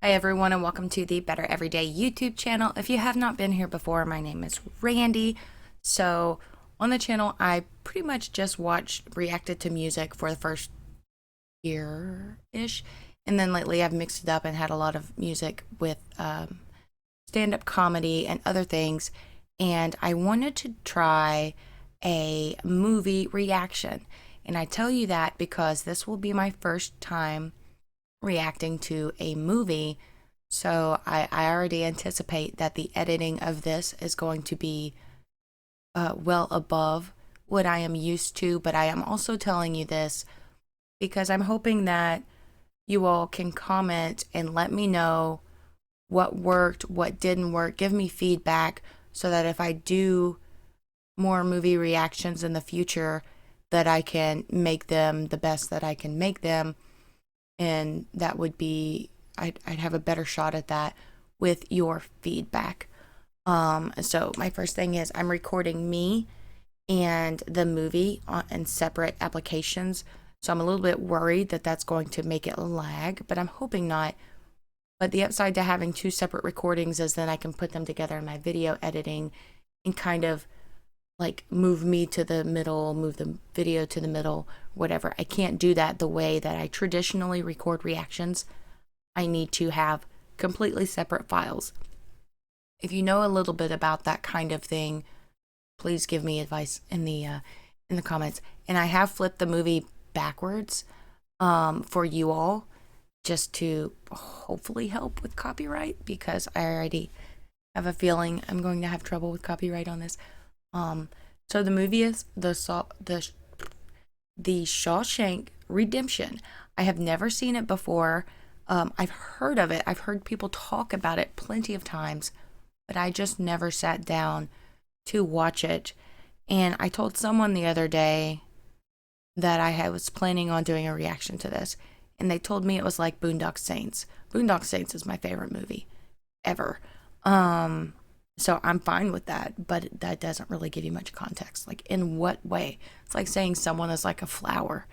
Hi everyone and welcome to the Better Everyday YouTube channel. If you have not been here before, my name is Randy. So on the channel, I pretty much just reacted to music for the first year-ish. And then lately I've mixed it up and had a lot of music with stand-up comedy and other things. And I wanted to try a movie reaction. And I tell you that because this will be my first time reacting to a movie, so I already anticipate that the editing of this is going to be well above what I am used to, but I am also telling you this because I'm hoping that you all can comment and let me know what worked, what didn't work, give me feedback so that if I do more movie reactions in the future, that I can make them the best that I can make them. And that would be, I'd have a better shot at that with your feedback. So my first thing is I'm recording me and the movie in separate applications. So I'm a little bit worried that that's going to make it lag, but I'm hoping not. But the upside to having two separate recordings is then I can put them together in my video editing and kind of like move me to the middle, move the video to the middle, whatever. I can't do that the way that I traditionally record reactions. I need to have completely separate files. If you know a little bit about that kind of thing, please give me advice in the comments. And I have flipped the movie backwards for you all, just to hopefully help with copyright, because I already have a feeling I'm going to have trouble with copyright on this. So the movie is the Shawshank Redemption. I have never seen it before. I've heard of it. I've heard people talk about it plenty of times, but I just never sat down to watch it. And I told someone the other day that I was planning on doing a reaction to this, and they told me it was like Boondock Saints. Boondock Saints is my favorite movie ever. So I'm fine with that, but that doesn't really give you much context. Like, in what way? It's like saying someone is like a flower.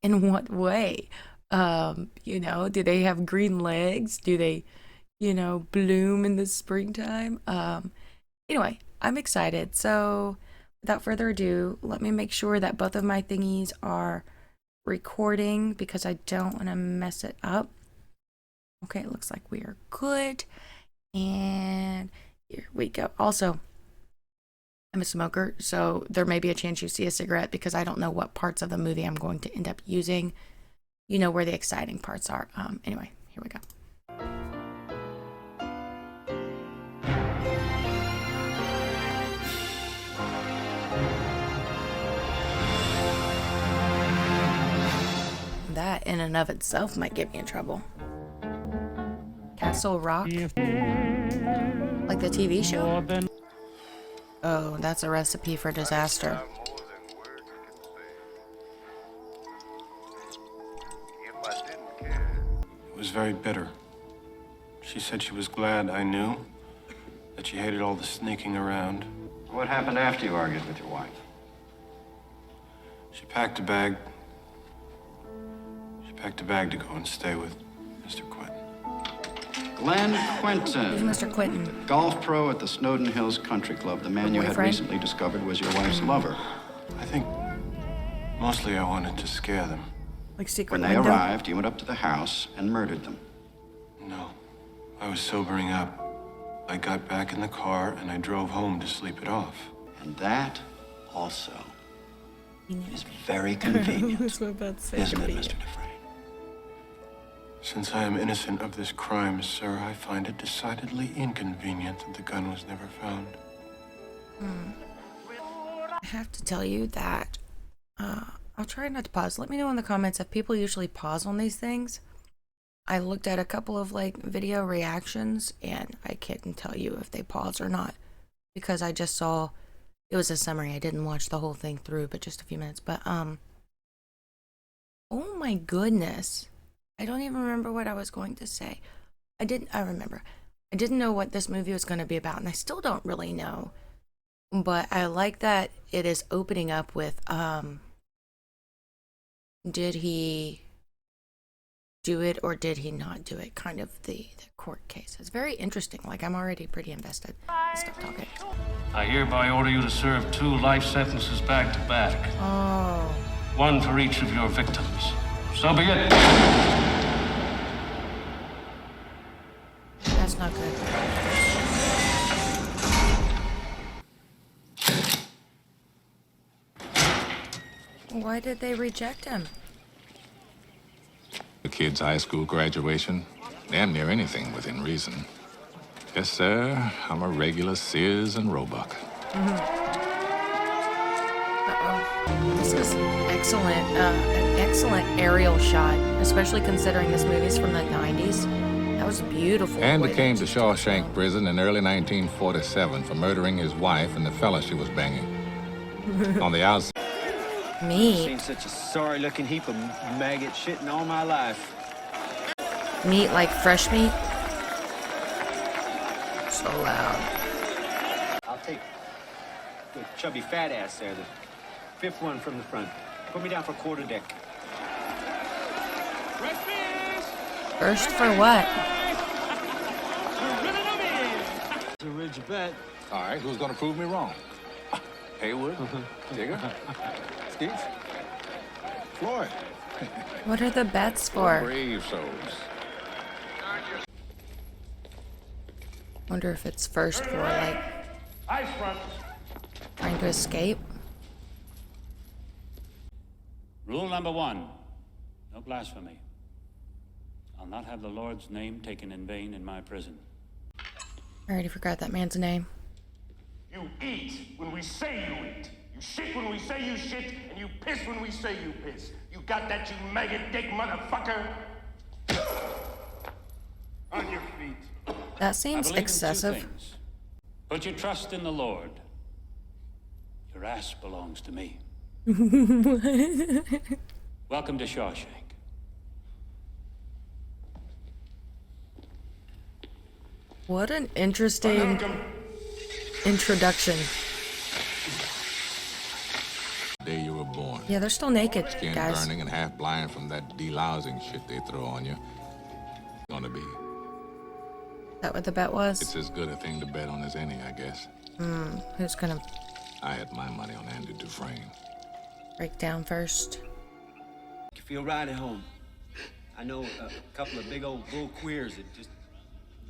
In what way? Do they have green legs? Do they, bloom in the springtime? Anyway, I'm excited. So without further ado, let me make sure that both of my thingies are recording because I don't want to mess it up. Okay, it looks like we are good. And here we go. Also, I'm a smoker, so there may be a chance you see a cigarette because I don't know what parts of the movie I'm going to end up using. You know where the exciting parts are. Anyway, here we go. That in and of itself might get me in trouble. Castle Rock? Like the TV show? Oh, that's a recipe for disaster. It was very bitter. She said she was glad I knew, that she hated all the sneaking around. What happened after you argued with your wife? She packed a bag. She packed a bag to go and stay with Mr. Quentin. Glenn Quentin. Who's Mr. Quentin? Golf pro at the Snowden Hills Country Club. The man you had recently discovered was your wife's lover. I think mostly I wanted to scare them. Like Secret When they Window? arrived, you went up to the house and murdered them. No, I was sobering up. I got back in the car and I drove home to sleep it off. And that also is very convenient, isn't it, Mr. Dufresne? Since I am innocent of this crime, sir, I find it decidedly inconvenient that the gun was never found. I have to tell you that I'll try not to pause. Let me know in the comments if people usually pause on these things. I looked at a couple of video reactions and I couldn't tell you if they pause or not because I just saw it was a summary. I didn't watch the whole thing through, but just a few minutes. But oh my goodness. I don't even remember what I was going to say. I remember. I didn't know what this movie was going to be about, and I still don't really know. But I like that it is opening up with, did he do it or did he not do it? Kind of the court case. It's very interesting. Like, I'm already pretty invested. Stop talking. I hereby order you to serve 2 life sentences back to back. Oh. 1 for each of your victims. So be it. That's not good. Why did they reject him? The kid's high school graduation, damn near anything within reason. Yes, sir, I'm a regular Sears and Roebuck. Uh-oh. This is excellent, an excellent aerial shot, especially considering this movie's from the 90s. That was beautiful. Andy came to Shawshank Prison in early 1947 for murdering his wife and the fella she was banging. On the outside. Meat. Seen such a sorry-looking heap of maggot shit in all my life. Meat like fresh meat? So loud. I'll take the chubby fat ass there, the 5th one from the front. Put me down for quarter deck. First for what? It's a rich bet. All right, who's gonna prove me wrong? Haywood? Digger? Steve? Floyd? What are the bets for? Brave souls. Wonder if it's first for, like, Ice front. trying to escape. Rule number 1. No blasphemy. I'll not have the Lord's name taken in vain in my prison. I already forgot that man's name. You eat when we say you eat. You shit when we say you shit, and you piss when we say you piss. You got that, you maggot dick motherfucker? On your feet. That I seems believe in 2 excessive. things. Put your trust in the Lord. Your ass belongs to me. Welcome to Shawshank. What an interesting introduction. The day you were born. Yeah, they're still naked, Skin guys. burning and half blind from that delousing shit they throw on you. Gonna be. Is that what the bet was? It's as good a thing to bet on as any, I guess. Who's gonna I had my money on Andy Dufresne. break down first? You feel right at home. I know a couple of big old bull queers that just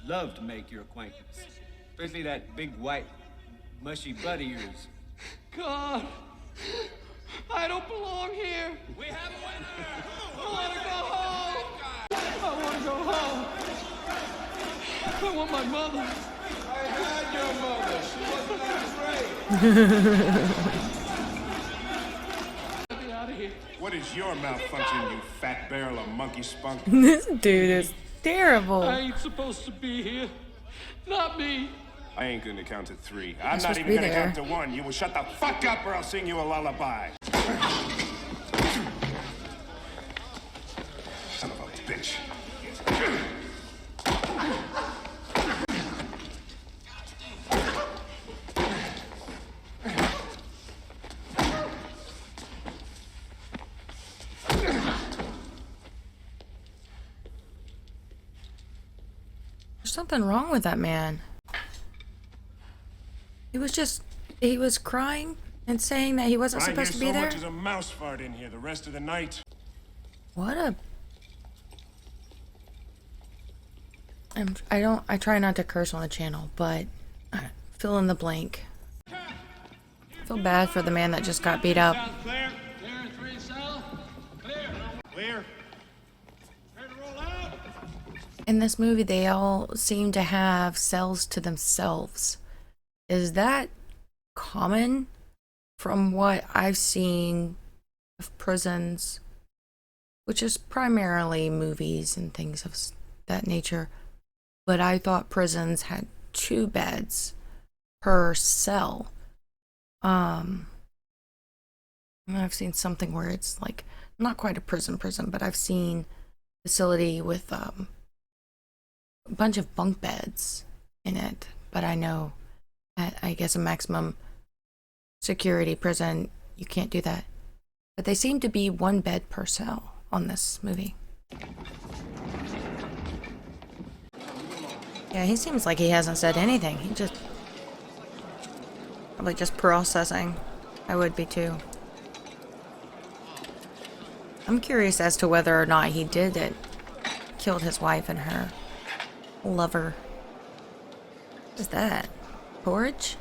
love to make your acquaintance. Especially that big white mushy butt of yours. God, I don't belong here. We have a winner! I want to go home. I want to go home. I want my mother. I had your mother. She wasn't afraid. Get me out of here. What is your malfunction, you fat barrel of monkey spunk? This dude is terrible. I ain't supposed to be here. Not me. I ain't gonna count to 3. I'm supposed not to even be gonna there. count to 1. You will shut the fuck up or I'll sing you a lullaby. Son of a bitch. There's something wrong with that man. He was crying and saying that he wasn't I supposed to hear be so there. much as a mouse fart in here the rest of the night. What a... I try not to curse on the channel, but fill in the blank. I feel bad for the man that just got beat up. Clear. Clear in 3 cell. Clear. Clear. Ready to roll out? In this movie, they all seem to have cells to themselves. Is that common from what I've seen of prisons, which is primarily movies and things of that nature? But I thought prisons had 2 beds per cell. And I've seen something where it's like not quite a prison, but I've seen a facility with a bunch of bunk beds in it. But I know at, I guess, a maximum security prison, you can't do that. But they seem to be 1 bed per cell on this movie. Yeah, he seems like he hasn't said anything. He just... probably just processing. I would be too. I'm curious as to whether or not he did it. Killed his wife and her lover. What is that? Porridge?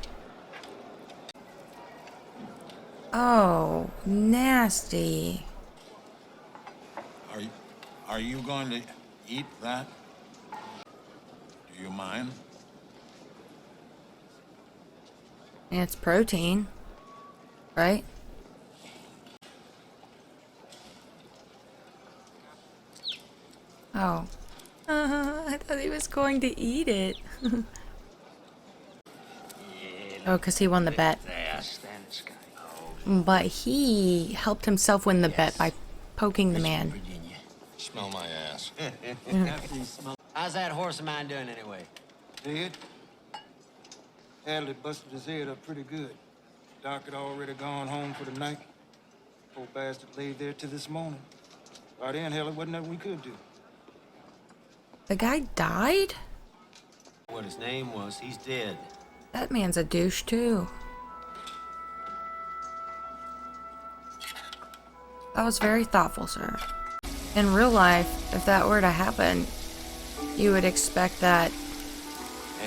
Oh, nasty. Are you going to eat that? Do you mind? It's protein, right? Oh. I thought he was going to eat it. Oh, because he won the bet. But he helped himself win the bet by poking the man. Smell my ass. How's that horse of mine doing anyway? Dead? Hadley busted his head up pretty good. Doc had already gone home for the night. Poor bastard laid there till this morning. By then, hell, it wasn't nothing we could do. The guy died? What his name was, he's dead. That man's a douche, too. That was very thoughtful, sir. In real life, if that were to happen, you would expect that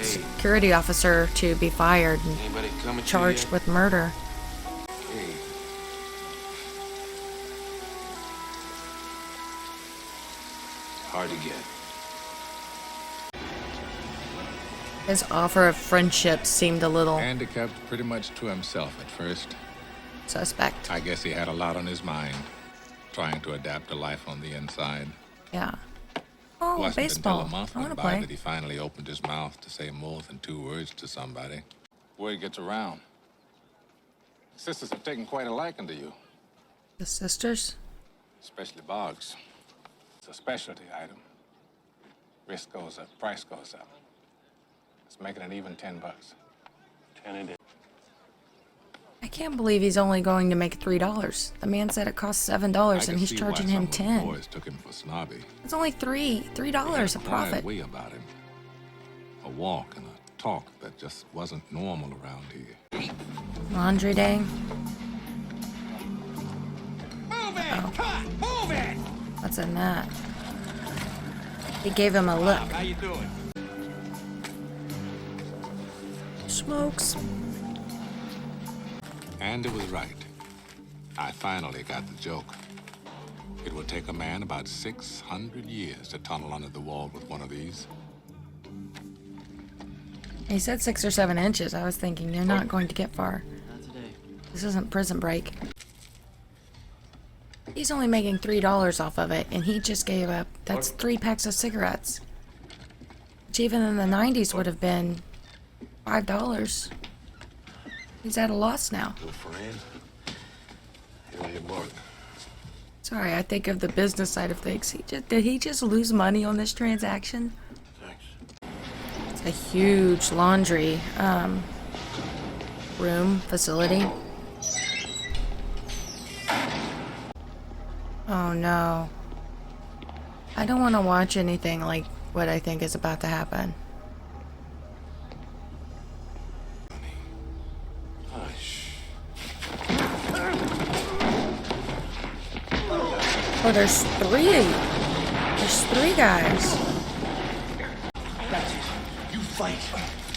security officer to be fired and charged with murder. Hey. Hard to get. His offer of friendship seemed a little Andy kept pretty much to himself at first. suspect. I guess he had a lot on his mind, trying to adapt to life on the inside. Yeah. Oh, Wasn't baseball. until a month I want went to by play. that he finally opened his mouth to say more than 2 words to somebody. Word gets around. Sisters have taken quite a liking to you, The sisters? especially Boggs. It's a specialty item. Risk goes up, price goes up. It's making it even $10. 10 a day. I can't believe he's only going to make $3. The man said it costs $7 and he's charging him The $10. boys took him for snobby. It's only $3 a Quiet profit. way about him. A walk and a talk that just wasn't normal around here. Laundry day. Move it! Cut! Move it! What's in that? He gave him a look. How you doing? Smokes. Andy was right. I finally got the joke. It would take a man about 600 years to tunnel under the wall with one of these. He said 6 or 7 inches. I was thinking you're not going to get far. Not today. This isn't Prison Break. He's only making $3 off of it, and he just gave up. That's 3 packs of cigarettes. Which even in the 90s would have been $5. He's at a loss now. Good friend. Here you mark. Sorry, I think of the business side of things. Did he just lose money on this transaction? Thanks. It's a huge laundry room facility. Oh no. I don't want to watch anything like what I think is about to happen. Hush. Oh, there's 3. There's 3 guys. That's it. You fight.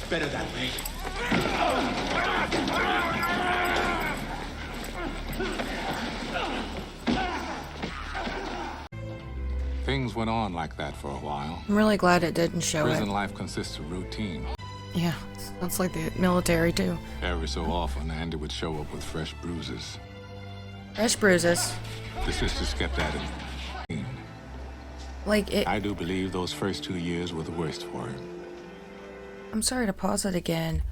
Better that way. Things went on like that for a while. I'm really glad it didn't show Prison it. life consists of routine. Yeah, sounds like the military too. Every so often, Andy would show up with fresh bruises. Fresh bruises. The sisters kept at him. Like it. I do believe those first 2 years were the worst for him. I'm sorry to pause it again,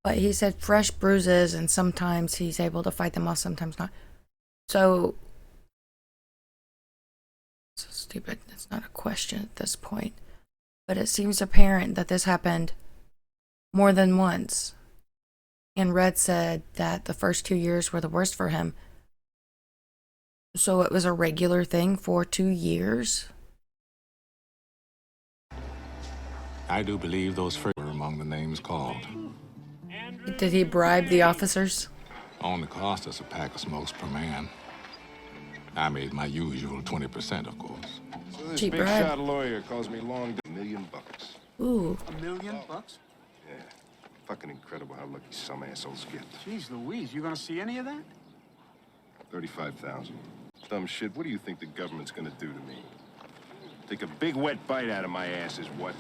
but he said fresh bruises, and sometimes he's able to fight them off, sometimes not. So stupid. It's not a question at this point, but it seems apparent that this happened more than once. And Red said that the first 2 years were the worst for him. So it was a regular thing for 2 years. I do believe those first were among the names called. Did he bribe the officers? Only cost us a pack of smokes per man. I made my usual 20%, of course. So this Cheap big bribe. shot lawyer calls me long $1 million. Ooh. $1 million? Yeah. Fucking incredible how lucky some assholes get. Jeez Louise, you gonna see any of that? 35,000. Dumb shit, what do you think the government's gonna do to me? Take a big wet bite out of my ass is what?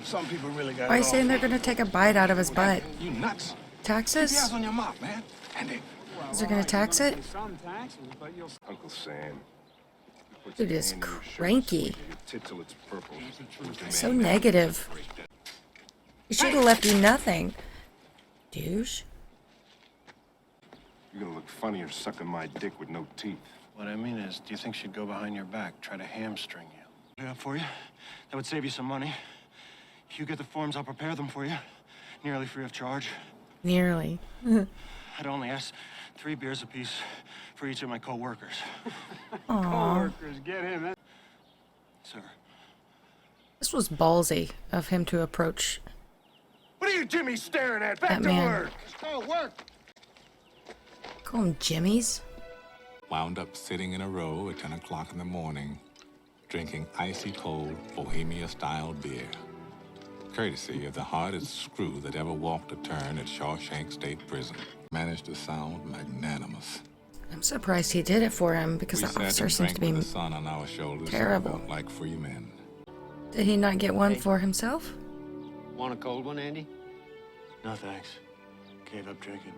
Some people really got Why are it you saying they're gonna take a bite out of his butt? You nuts. Taxes? Keep your eyes on your mouth, man. Andy. Is they gonna tax it? Some taxes, but you'll... Uncle Sam. Dude is cranky. Your tit till it's purple. So negative. He should have left you nothing. Douche. You're gonna look funnier sucking my dick with no teeth. What I mean is, do you think she'd go behind your back, try to hamstring you? Yeah, for you. That would save you some money. You get the forms, I'll prepare them for you. Nearly free of charge. Nearly. I'd only ask 3 beers apiece for each of my co-workers. Co-workers, get him. Sir. This was ballsy of him to approach What are you Jimmy staring at? Back that to man. work! Let's go, work! Call him Jimmy's? Wound up sitting in a row at 10 o'clock in the morning, drinking icy cold Bohemia-style beer. Courtesy of the hardest screw that ever walked a turn at Shawshank State Prison. Managed to sound magnanimous. I'm surprised he did it for him because We the sat officer and seems drank to with be... the sun on our shoulders, terrible. felt like free men. Did he not get one for himself? Want a cold one, Andy? No, thanks. Gave up drinking.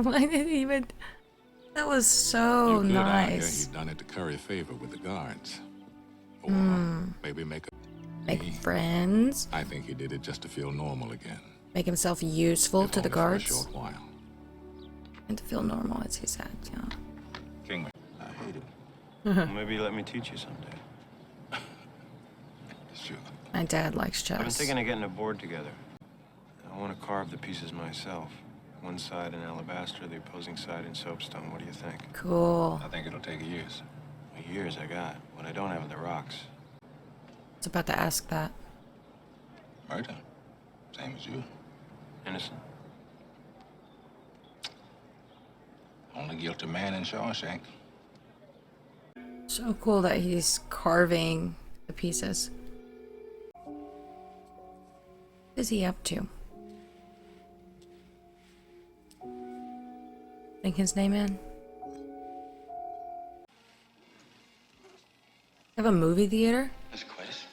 Why did he even... That was so You could argue nice. he'd done it to curry favor with the guards. Or maybe make Make friends. I think he did it just to feel normal again. Make himself useful If to the only for a guards. short while. And to feel normal, as he said, yeah. Kingman, I hate it. Well, maybe you let me teach you someday. Sure. My dad likes chess. I've been thinking of getting a board together. I want to carve the pieces myself. One side in alabaster, the opposing side in soapstone. What do you think? Cool. I think it'll take years. The years I got. What I don't have are the rocks. I was about to ask that. Murder. Same as you. Innocent. Only guilty man in Shawshank. So cool that he's carving the pieces. What is he up to? Think his name in? Have a movie theater? That's Quest.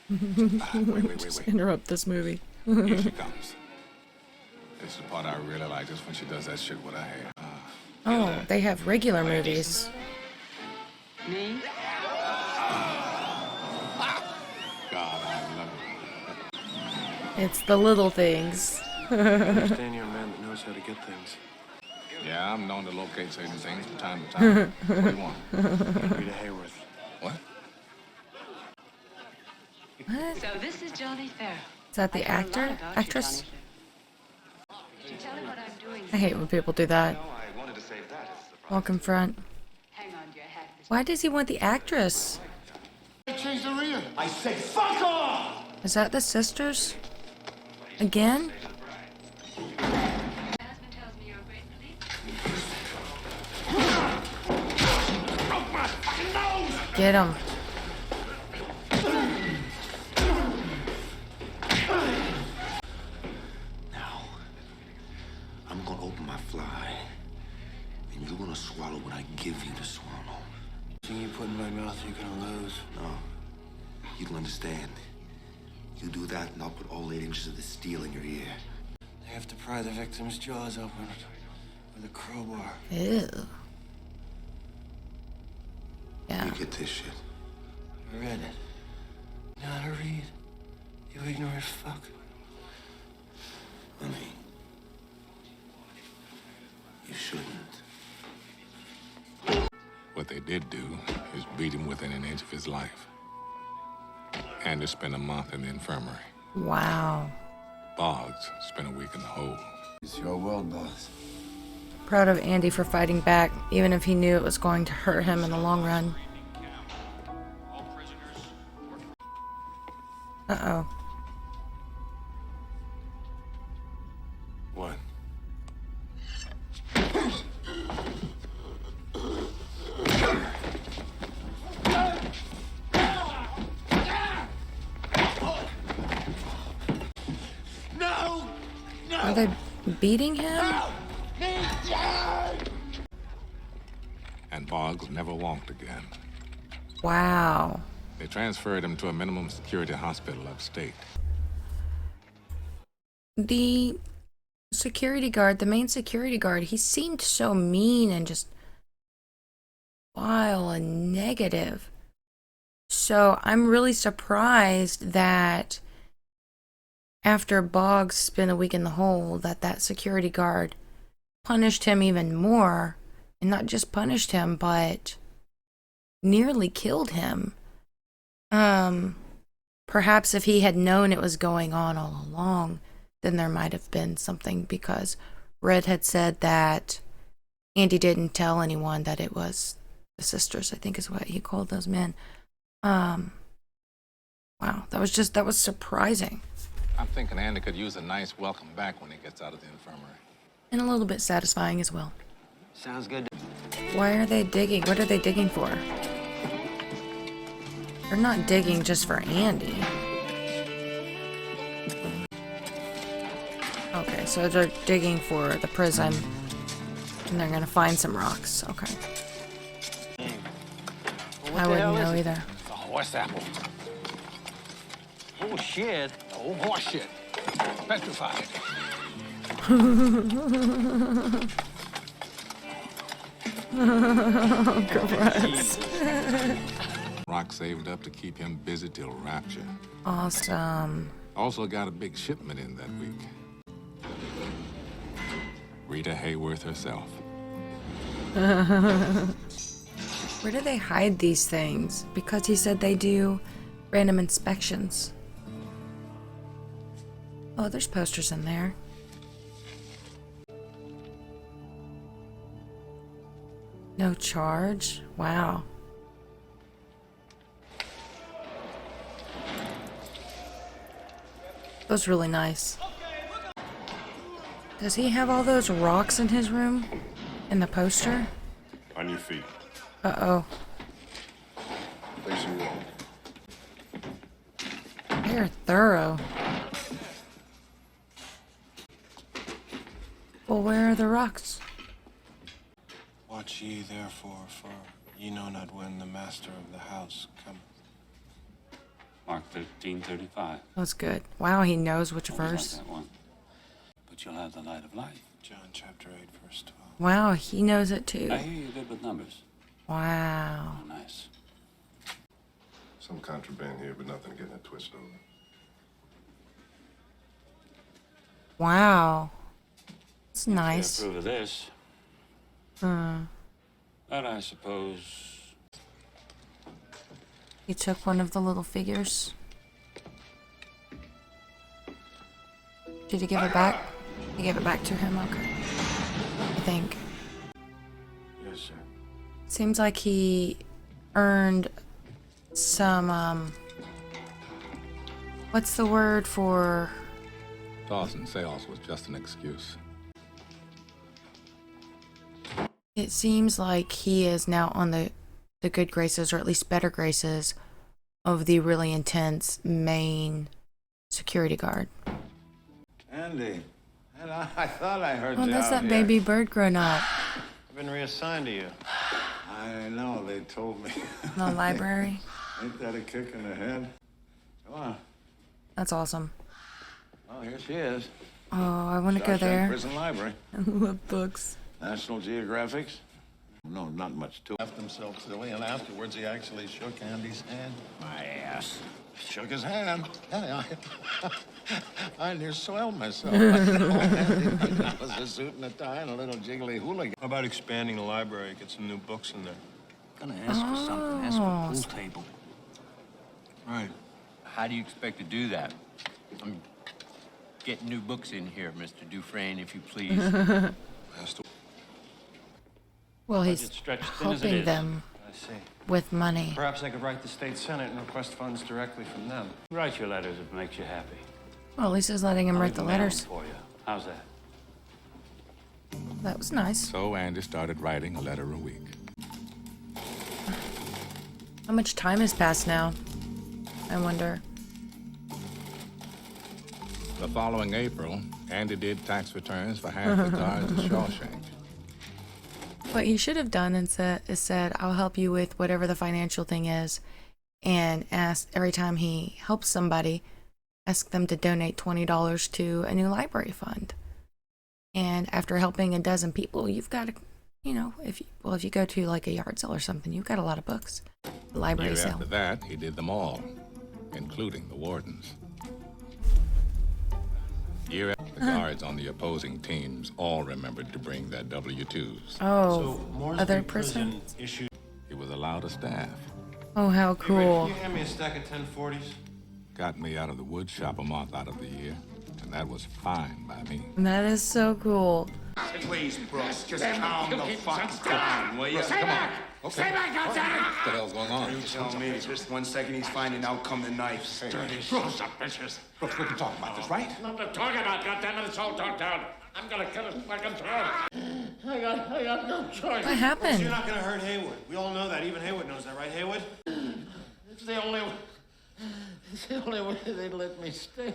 Wait. Interrupt this movie. Here she comes. This is the part I really like, is when she does that shit with her hair. Oh, they have regular movies. Me? God, I love it. It's the little things. I understand you're a man that knows how to get things. Yeah, I'm known to locate certain things from time to time. What do you want? Rita Hayworth. What? What? So this is Johnny Farrow. Is that the actor? Actress? Did you tell him what I'm doing? I hate when people do that. I wanted to save that. Walk in front. Hang on to your hat. Why does he want the actress? Change the rear. I said fuck off! Is that the sisters? Again? My husband tells me you're a great believer. Broke my fucking nose! Get him. Now, I'm gonna open my fly, and you're gonna swallow what I give you to swallow. Anything you put in my mouth, you're gonna lose. No, you'll understand. You do that, and I'll put all 8 inches of the steel in your ear. They have to pry the victim's jaws open with a crowbar. Ew. Yeah. You get this shit. I read it. You know how to read? You ignorant fuck. Honey, you shouldn't. What they did do is beat him within an inch of his life. And to spend a month in the infirmary. Wow. Boggs spent a week in the hole. It's your world, boss. Proud of Andy for fighting back, even if he knew it was going to hurt him in the long run. Uh-oh. What? No! Are they beating him? And Boggs never walked again. Wow. They transferred him to a minimum security hospital upstate. The security guard, the main security guard, he seemed so mean and just vile and negative. So I'm really surprised that after Boggs spent a week in the hole, that security guard punished him even more. And not just punished him, but nearly killed him. Perhaps if he had known it was going on all along, then there might have been something, because Red had said that Andy didn't tell anyone that it was the sisters, I think is what he called those men. Wow, that was surprising. I'm thinking Andy could use a nice welcome back when he gets out of the infirmary. And a little bit satisfying as well. Sounds good. Why are they digging? What are they digging for? They're not digging just for Andy. Okay, so they're digging for the prison. And they're gonna find some rocks. Okay. I wouldn't know either. It's a horse apple. Oh, shit. Oh, horse shit. Petrified. Gross. Rock saved up to keep him busy till rapture. Awesome. Also got a big shipment in that week. Rita Hayworth herself. Where do they hide these things? Because he said they do random inspections. Oh, there's posters in there. No charge? Wow. That was really nice. Does he have all those rocks in his room? In the poster? On your feet. Uh-oh. Face your wall. They're thorough. Well, where are the rocks? Watch ye therefore, for ye know not when the master of the house cometh. Mark 13:35. That's good. Wow, he knows which Always like verse. that one. But you'll have the light of life. John chapter 8, verse 12. Wow, he knows it too. I hear you're good with numbers. Wow. Oh, nice. Some contraband here, but nothing getting it twisted over. Wow. It's I nice. approve of this. Hmm. But I suppose He took one of the little figures. Did he give it back? He gave it back to him? Okay. I think. Yes, sir. Seems like he earned some, what's the word for... Dawson sales was just an excuse. It seems like he is now on the good graces, or at least better graces, of the really intense main security guard. Andy, and I thought I heard Oh, you that's out that here. baby bird grown up. I've been reassigned to you. I know, they told me. In the library. Ain't that a kick in the head? Come on. That's awesome. Oh, here she is. Oh, I want to go Shawshank there. Prison Library. I love books. National Geographics. No, not much to it. Left himself silly, and afterwards he actually shook Andy's hand. My ass. Shook his hand. Yeah, I near swelled myself. I was a suit and a tie and a little jiggly hooligan. How about expanding the library, get some new books in there? Gonna ask for something. Ask for a pool table. Right. How do you expect to do that? Get new books in here, Mr. Dufresne, if you please. Well, he's Budget stretched thin as it helping is. them. I see. with money. Perhaps I could write the state senate and request funds directly from them. Write your letters if it makes you happy. Well, at least he's letting him I'll write the even mail 'em letters. for you. How's that? That was nice. So Andy started writing a letter a week. How much time has passed now? I wonder. The following April, Andy did tax returns for half the guards at Shawshank. What he should have done is said, I'll help you with whatever the financial thing is, and ask every time he helps somebody, ask them to donate $20 to a new library fund. And after helping a dozen people, you've got to, you know, if you go to like a yard sale or something, you've got a lot of books. The library Year sale. after that, he did them all, including the wardens. Year after, the guards on the opposing teams all remembered to bring their W-2s. Oh, Mooresby other prison? issued. He was allowed a staff. Oh, how cool. Can you hand me a stack of 1040s? Got me out of the wood shop a month out of the year, and that was fine by me. That is so cool. Please, Brooks, just calm the fuck down, will you? Stay back! Okay. Stay back, goddammit! What the hell's going on? You tell me. Just 1 second, he's finding out come the knife. Dirty Brooks, bitches. Brooks, we can talk about this, right? Not to talk about, goddammit, it's all talked out. I'm gonna cut his fucking throat. I got no choice. What happened? You're not gonna hurt Haywood. We all know that. Even Haywood knows that, right, Haywood? It's the only way they let me stay.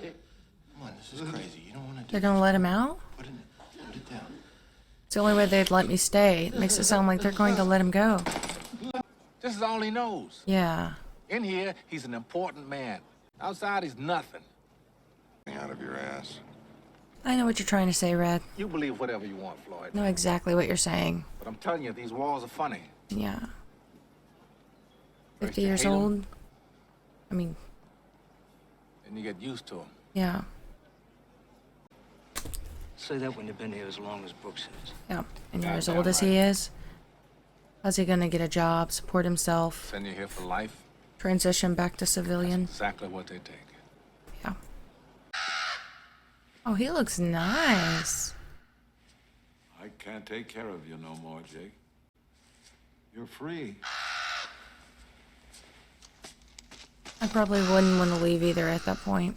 Come on, this is crazy. You don't want to do They're gonna let him out? Put it down. It's the only way they'd let me stay. It makes it sound like they're going to let him go. This is all he knows. Yeah. In here, he's an important man. Outside, he's nothing. Out of your ass. I know what you're trying to say, Red. You believe whatever you want, Floyd. I know exactly what you're saying. But I'm telling you, these walls are funny. Yeah. First 50 you years hate 'em, old? I mean, and you get used to them. yeah. Say that when you've been here as long as Brooks has. Yeah. And you're as Goddamn old as he right. is. How's he gonna get a job, support himself, Send you here for life. transition back to civilian? Exactly what they take. Yeah. Oh, he looks nice. I can't take care of you no more, Jake. You're free. I probably wouldn't want to leave either at that point.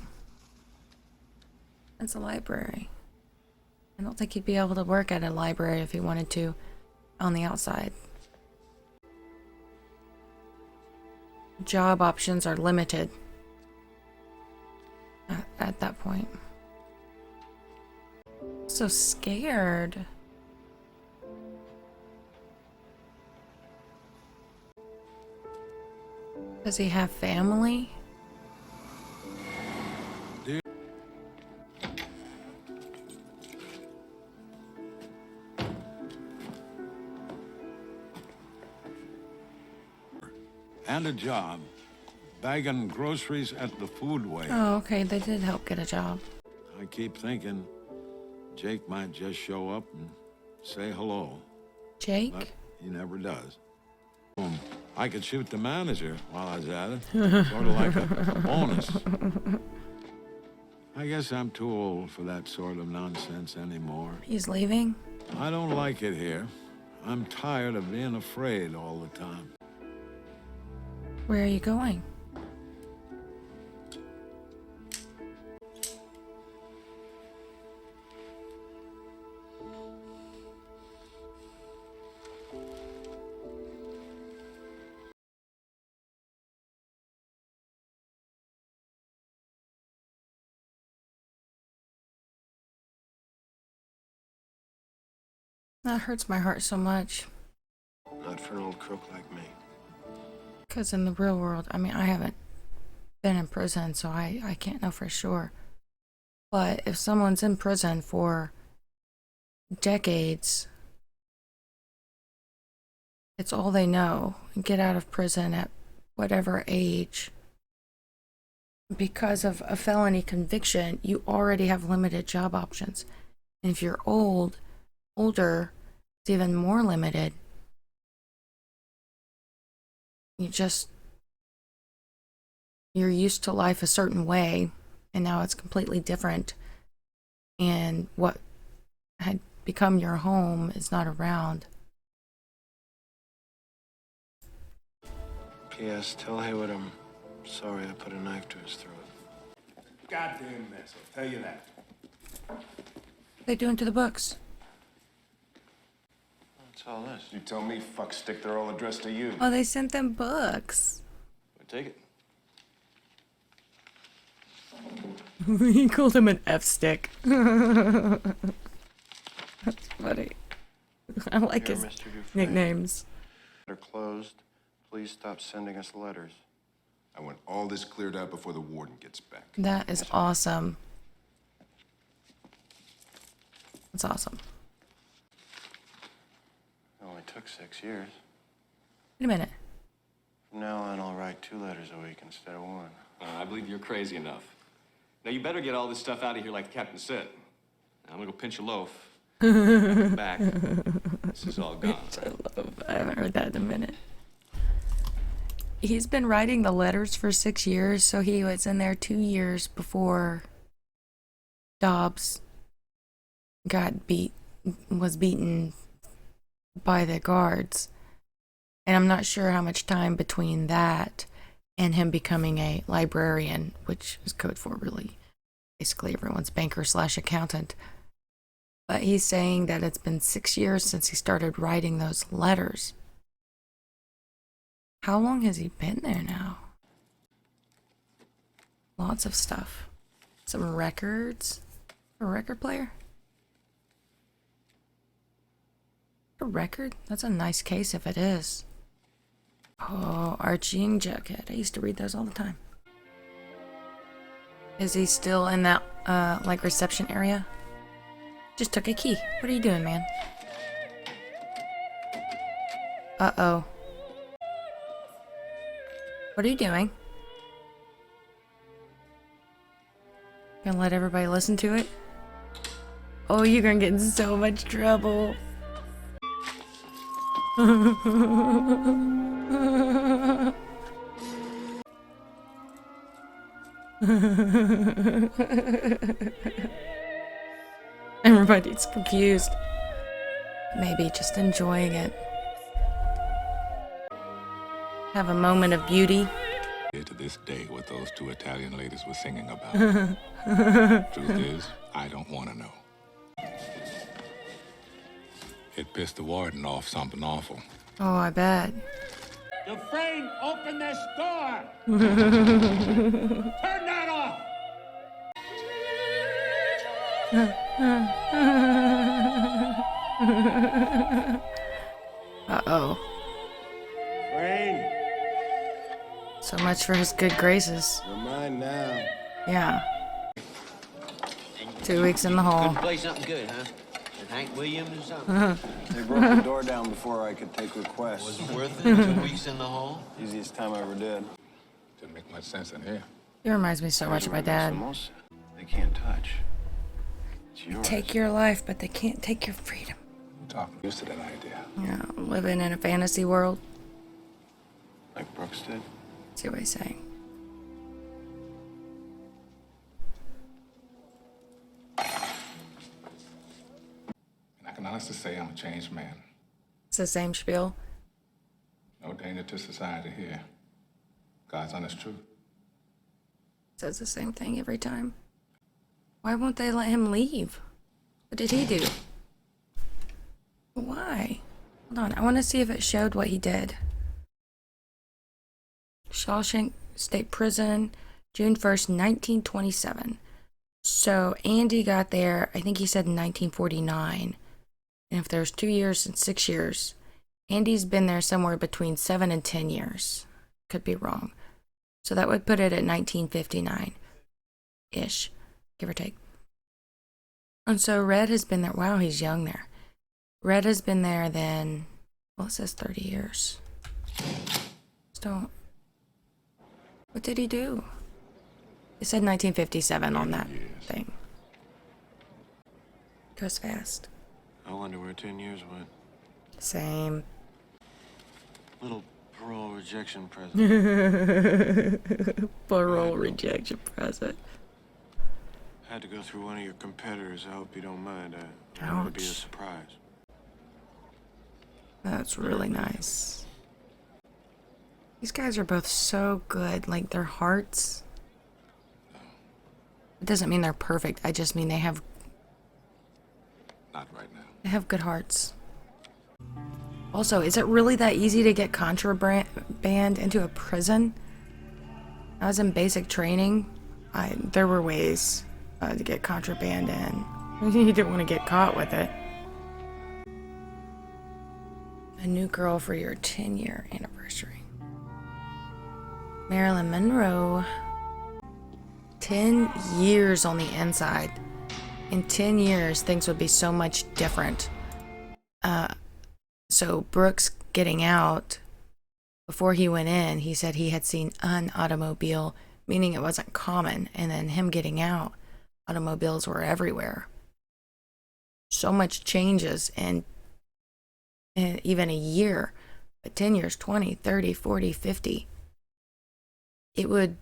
It's a library. I don't think he'd be able to work at a library if he wanted to on the outside. Job options are limited at that point. So scared. Does he have family? And a job. Bagging groceries at the food wagon. Oh, okay. They did help get a job. I keep thinking Jake might just show up and say hello. Jake? But he never does. I could shoot the manager while I was at it. Sort of like a bonus. I guess I'm too old for that sort of nonsense anymore. He's leaving? I don't like it here. I'm tired of being afraid all the time. Where are you going? That hurts my heart so much. Not for an old crook like me. Because in the real world, I mean, I haven't been in prison, so I can't know for sure. But if someone's in prison for decades, it's all they know. Get out of prison at whatever age. Because of a felony conviction, you already have limited job options. And if you're older, it's even more limited. You're used to life a certain way, and now it's completely different. And what had become your home is not around. P.S. Tell Hayward I'm sorry I put a knife to his throat. Goddamn mess, I'll tell you that. What they doing to the books? What's all this? You tell me, fuckstick, they're all addressed to you. Oh, they sent them books. Take it. He called him an F-stick. That's funny. I like Dear his Mr. Dufresne, nicknames. They're closed. Please stop sending us letters. I want all this cleared out before the warden gets back. That is awesome. That's awesome. It only took 6 years. Wait a minute. From now on, I'll write 2 letters a week instead of 1. I believe you're crazy enough. Now, you better get all this stuff out of here like the captain said. Now, I'm gonna go pinch a loaf. Come back. This is all gone. I haven't heard that in a minute. He's been writing the letters for 6 years, so he was in there 2 years before Dobbs was beaten by the guards. And I'm not sure how much time between that and him becoming a librarian, which is code for really basically everyone's banker / accountant. But he's saying that it's been 6 years since he started writing those letters. How long has he been there now? Lots of stuff. Some records. A record player? A record? That's a nice case if it is. Oh, Archie and Jughead. I used to read those all the time. Is he still in that, like, reception area? Just took a key. What are you doing, man? Uh-oh. What are you doing? Gonna let everybody listen to it? Oh, you're gonna get in so much trouble. Everybody's confused. Maybe just enjoying it. Have a moment of beauty. To this day what those 2 Italian ladies were singing about. Truth is, I don't want to know. It pissed the warden off something awful. Oh, I bet. Dufresne, open this door! Turn that off! Uh-oh. Rain, So much for his good graces. you're mine now. Yeah. 2 weeks in the hole. Couldn't play something good, huh? With Hank Williams or something? They broke the door down before I could take requests. Was it worth it? 2 weeks in the hole? Easiest time I ever did. Didn't make much sense in here. He reminds me so much of my dad. They can't touch. It's yours. Take your life, but they can't take your freedom. Talk used to that idea. Yeah, living in a fantasy world. Like Brooks did. See what he's saying. And I can honestly say I'm a changed man. It's the same spiel. No danger to society here. God's honest truth. Says the same thing every time. Why won't they let him leave? What did he do? Why? Hold on, I want to see if it showed what he did. Shawshank State Prison, June 1st, 1927. So Andy got there, I think he said in 1949. And if there's 2 years and 6 years, Andy's been there somewhere between 7 and 10 years. Could be wrong. So that would put it at 1959-ish, give or take. And so Red has been there. Wow, he's young there. Red has been there then, well, it says 30 years. So, what did he do? It said 1957 on that thing. Goes fast. I wonder where 10 years went. Same. Little parole rejection present. Parole rejection present. Had to go through one of your competitors. I hope you don't mind. I want it to be a Ouch. surprise. That's really nice. These guys are both so good. Like, their hearts. It doesn't mean they're perfect. I just mean they have Not right now. They have good hearts. Also, is it really that easy to get contraband into a prison? I was in basic training. There were ways to get contraband in. You didn't want to get caught with it. A new girl for your 10-year anniversary. Marilyn Monroe. 10 years on the inside. In 10 years, things would be so much different. So Brooks getting out, before he went in, he said he had seen an automobile, meaning it wasn't common. And then him getting out, automobiles were everywhere. So much changes in even a year. But 10 years, 20, 30, 40, 50. It would,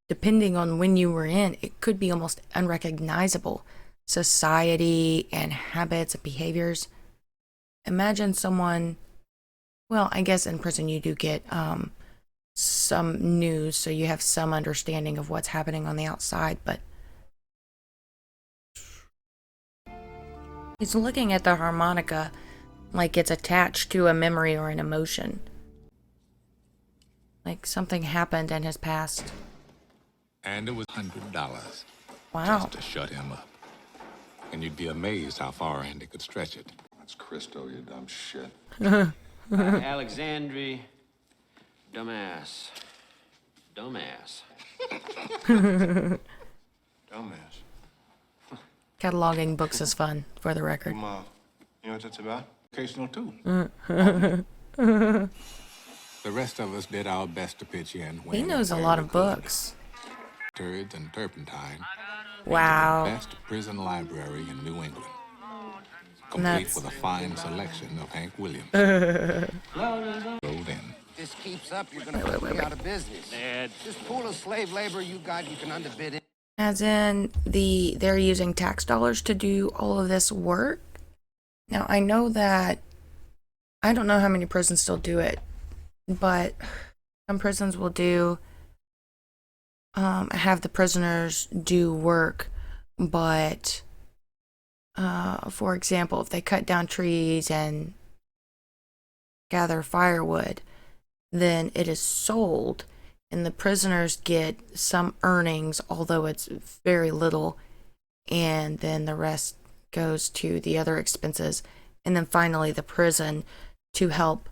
depending on when you were in, it could be almost unrecognizable. Society and habits and behaviors. Imagine someone, well, I guess in prison you do get some news, so you have some understanding of what's happening on the outside, but he's looking at the harmonica like it's attached to a memory or an emotion. Like something happened in his past. And it was $100. Wow. Just to shut him up. And you'd be amazed how far Andy could stretch it. That's Christo, you dumb shit. Alexandri, dumbass. Dumbass. Dumbass. Cataloging books is fun, for the record. You know what that's about? Occasional too. The rest of us did our best to pitch in. He knows a lot of books. Turds and Turpentine. Wow. The best prison library in New England. Complete with a fine selection of Hank Williams. Rolled in. This keeps up, you're gonna put me out of business. Dad. This pool of slave labor you got, you can underbid it. As in, they're using tax dollars to do all of this work? Now, I know that, I don't know how many prisons still do it, but some prisons will do, have the prisoners do work, but, for example, if they cut down trees and gather firewood, then it is sold, and the prisoners get some earnings, although it's very little, and then the rest goes to the other expenses, and then finally the prison to help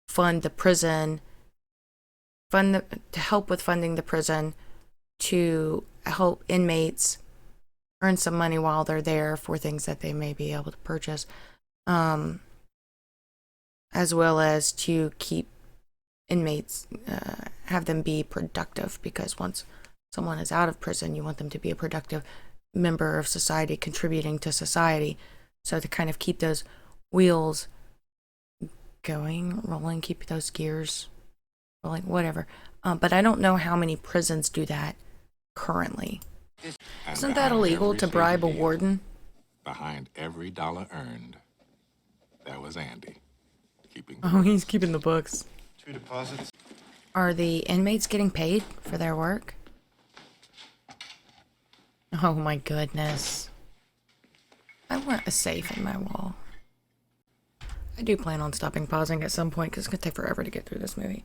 fund the prison, to help with funding the prison, to help inmates earn some money while they're there for things that they may be able to purchase, as well as to keep inmates, have them be productive, because once someone is out of prison, you want them to be a productive member of society, contributing to society. So to kind of keep those wheels going, rolling, keep those gears rolling, whatever. But I don't know how many prisons do that currently. Isn't that illegal to bribe a warden? Behind every dollar earned, there was Andy. He's keeping the books. 2 deposits. Are the inmates getting paid for their work? Oh my goodness. I want a safe in my wall. I do plan on stopping pausing at some point because it's going to take forever to get through this movie.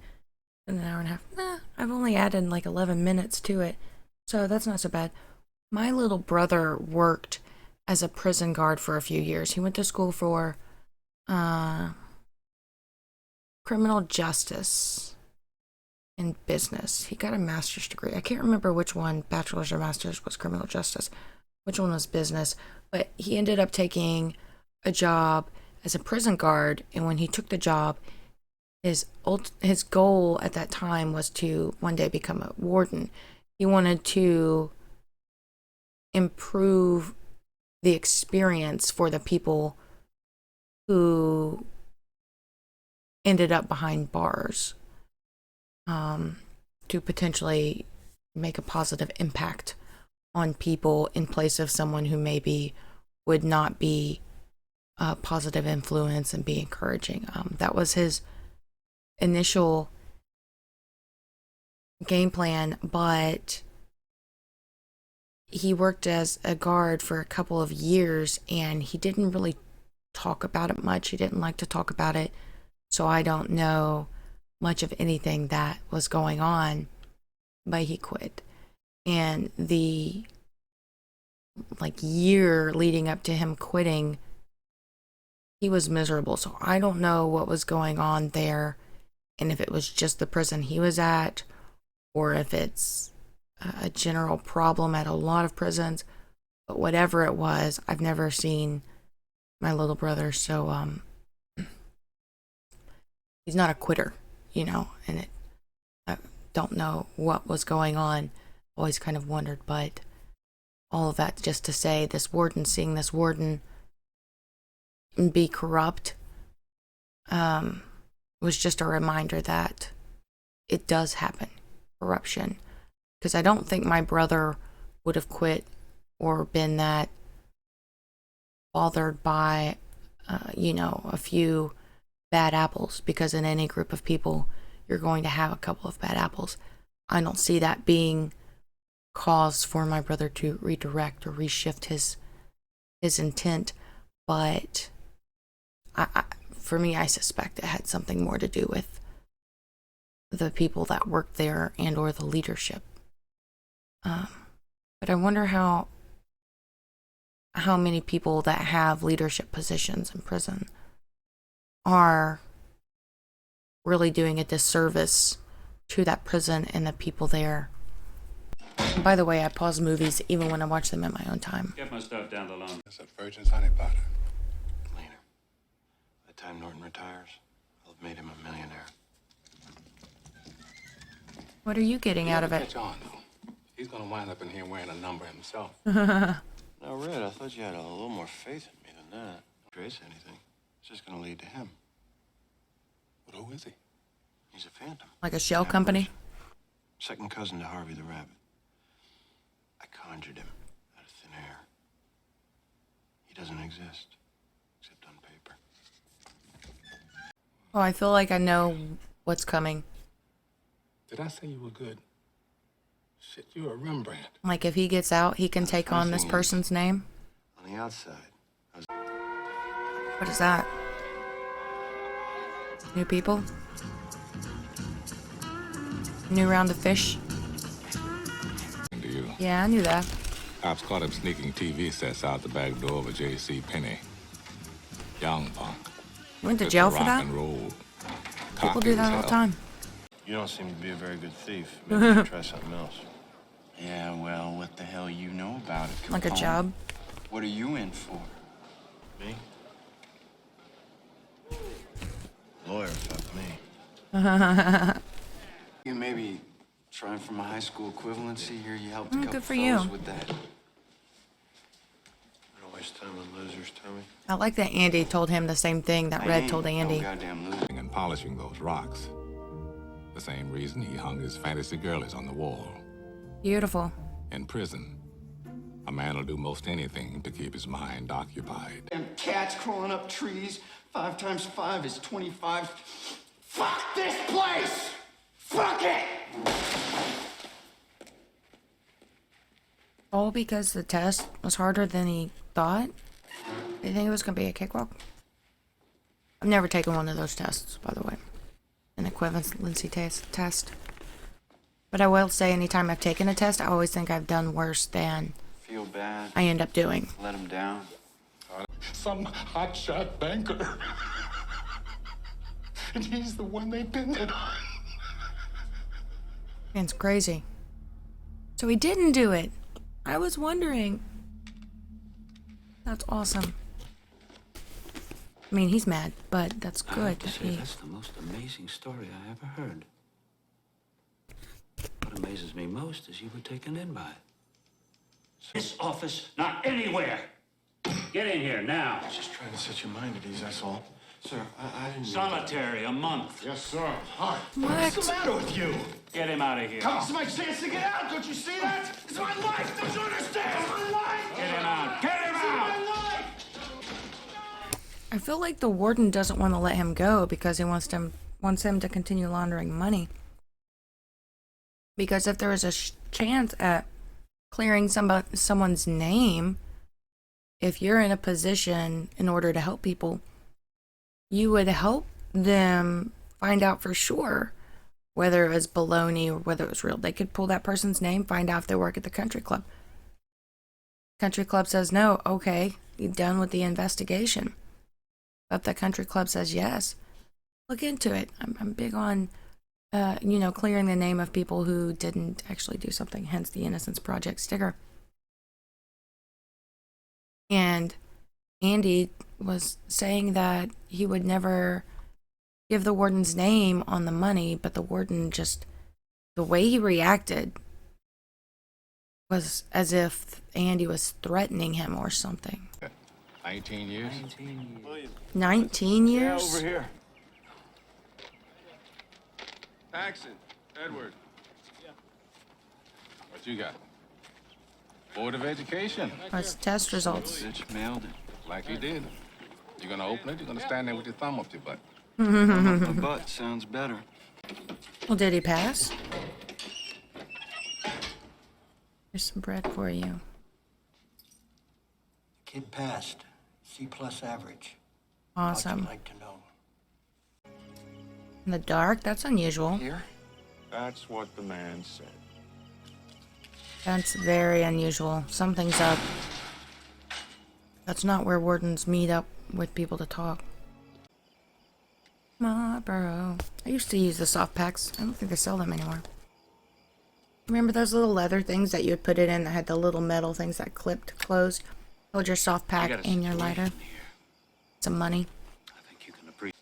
In an hour and a half. I've only added like 11 minutes to it, so that's not so bad. My little brother worked as a prison guard for a few years. He went to school for criminal justice and business. He got a master's degree. I can't remember which one, bachelor's or master's, was criminal justice. Which one was business? But he ended up taking a job as a prison guard, and when he took the job, his goal at that time was to one day become a warden. He wanted to improve the experience for the people who ended up behind bars, to potentially make a positive impact on people in place of someone who maybe would not be a positive influence and be encouraging. That was his initial game plan, but he worked as a guard for a couple of years and he didn't really talk about it much. He didn't like to talk about it. So I don't know much of anything that was going on, but he quit. And the year leading up to him quitting, he was miserable. So I don't know what was going on there, and if it was just the prison he was at, or if it's a general problem at a lot of prisons. But whatever it was, I've never seen my little brother, so he's not a quitter, and I don't know what was going on. Always kind of wondered, but all of that just to say, seeing this warden be corrupt, was just a reminder that it does happen, corruption. Because I don't think my brother would have quit or been that bothered by, a few bad apples, because in any group of people, you're going to have a couple of bad apples. I don't see that being cause for my brother to redirect or reshift his intent, but for me, I suspect it had something more to do with the people that worked there and or the leadership. But I wonder how many people that have leadership positions in prison are really doing a disservice to that prison and the people there. And by the way, I pause movies even when I watch them in my own time. Get my stuff down the line. It's a Virgin's honey powder. Cleaner. By the time Norton retires, I'll have made him a millionaire. What are you getting out of it? Catch on, though. He's gonna wind up in here wearing a number himself. Now, Red, I thought you had a little more faith in me than that. Trace anything. It's just gonna lead to him. But who is he? He's a phantom. Like a shell company? Second cousin to Harvey the Rabbit. I conjured him out of thin air. He doesn't exist, except on paper. Oh, I feel like I know what's coming. Did I say you were good? Shit, you're a Rembrandt. Like if he gets out, he can take on this person's name? On the outside, What is that? New people? New round of fish? Do you? Yeah, I knew that. Cops caught him sneaking TV sets out the back door of a J.C. Penney. Young punk. Went to jail for rock that? and roll. People do that all the time. You don't seem to be a very good thief. Maybe you should try something else. Yeah, well, what the hell you know about it, Like a job? What are you in for? Me? Lawyer, fuck me. You maybe trying for my high school equivalency here. You helped a couple good for fellas you. with that. Don't waste time on losers, Tommy. I like that Andy told him the same thing that Red told Andy. Goddamn loser. And polishing those rocks. The same reason he hung his fantasy girlies on the wall. Beautiful. In prison, a man will do most anything to keep his mind occupied. Them cats crawling up trees. 5 times 5 is 25. Fuck this place! Fuck it! All because the test was harder than he thought? Do you think it was going to be a cakewalk? I've never taken one of those tests, by the way. An equivalency test. But I will say, anytime I've taken a test, I always think I've done worse than Feel bad. I end up doing. Let him down. Some hotshot banker. And he's the one they pinned it on. It's crazy. So he didn't do it. I was wondering. That's awesome. I mean, he's mad, but that's I have good. to say, that's the most amazing story I ever heard. What amazes me most is you were taken in by it. This office, not anywhere. Get in here now. Just trying to set your mind at ease, that's all. Sir, I didn't... Solitary, a month. Yes, sir. Hi. What? What's the matter with you? Get him out of here. Come on, it's my chance to get out. Don't you see that? It's my life. Don't you understand? It's my life. Get him out. Get him It's out. my life. I feel like the warden doesn't want to let him go because he wants him to continue laundering money. Because if there was a chance at clearing someone's name, if you're in a position in order to help people, you would help them find out for sure whether it was baloney or whether it was real. They could pull that person's name, find out if they work at the country club. Country club says no, okay, you're done with the investigation. But the country club says yes, look into it. I'm big on, clearing the name of people who didn't actually do something, hence the Innocence Project sticker. And Andy was saying that he would never give the warden's name on the money, but the warden just, the way he reacted was as if Andy was threatening him or something. 19 years? 19 years? Yeah, over here. Paxton, Edward. What you got? Board of Education. What's test results? Bitch mailed it. Like you did. You're gonna open it, you're gonna stand there with your thumb up your butt. My butt sounds better. Well, did he pass? Here's some bread for you. Kid passed. C+ average. Awesome. How'd you like to know? In the dark? That's unusual. Here? That's what the man said. That's very unusual. Something's up. That's not where wardens meet up with people to talk. Marlboro. I used to use the soft packs. I don't think they sell them anymore. Remember those little leather things that you would put it in that had the little metal things that clipped closed? Hold your soft pack and your lighter. Some money. I think you can appreciate.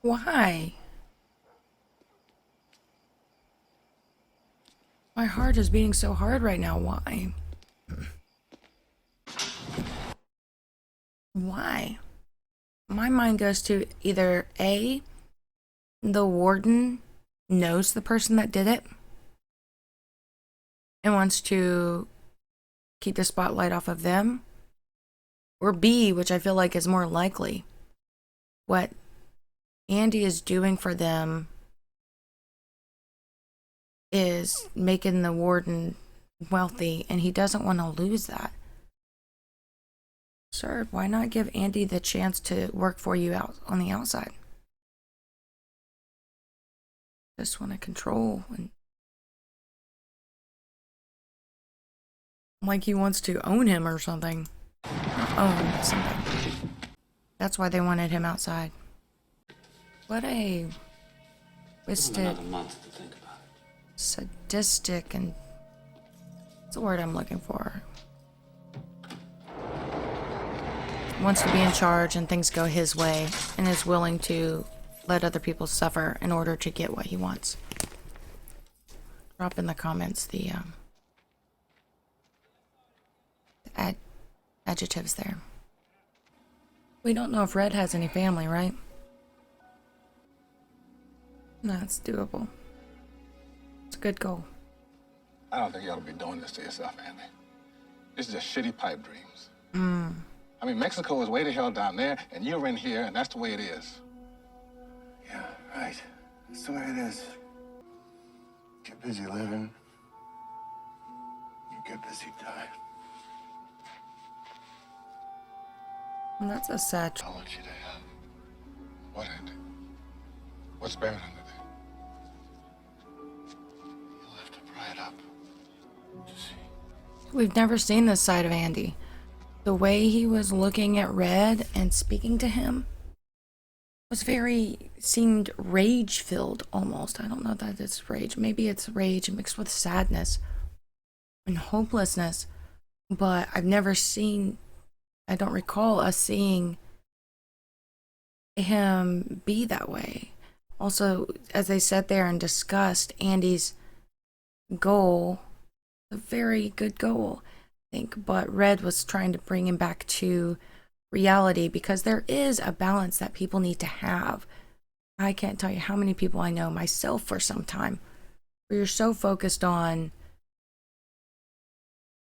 Why? My heart is beating so hard right now. Why? Why? My mind goes to either A, the warden knows the person that did it and wants to keep the spotlight off of them, or B, which I feel like is more likely, what Andy is doing for them is making the warden wealthy, and he doesn't want to lose that. Sir, why not give Andy the chance to work for you out on the outside? Just want to control, and like he wants to own him or something. Own something. That's why they wanted him outside. What a twisted, Another month to think about it. sadistic, and what's the word I'm looking for? Wants to be in charge and things go his way, and is willing to let other people suffer in order to get what he wants. Drop in the comments the adjectives there. We don't know if Red has any family, right? No, it's doable. It's a good goal. I don't think you ought to be doing this to yourself, Andy. This is just shitty pipe dreams. I mean, Mexico is way the hell down there, and you're in here, and that's the way it is. Yeah, right. That's the way it is. Get busy living. You get busy dying. And that's a sad. I want you to have. What, Andy? What's buried under there? You'll have to pry it up to see. We've never seen this side of Andy. The way he was looking at Red and speaking to him was seemed rage-filled almost. I don't know that it's rage. Maybe it's rage mixed with sadness and hopelessness. But I've never seen, I don't recall us seeing him be that way. Also, as they sat there and discussed Andy's goal, a very good goal, I think, but Red was trying to bring him back to reality, because there is a balance that people need to have. I can't tell you how many people I know, myself for some time, where you're so focused on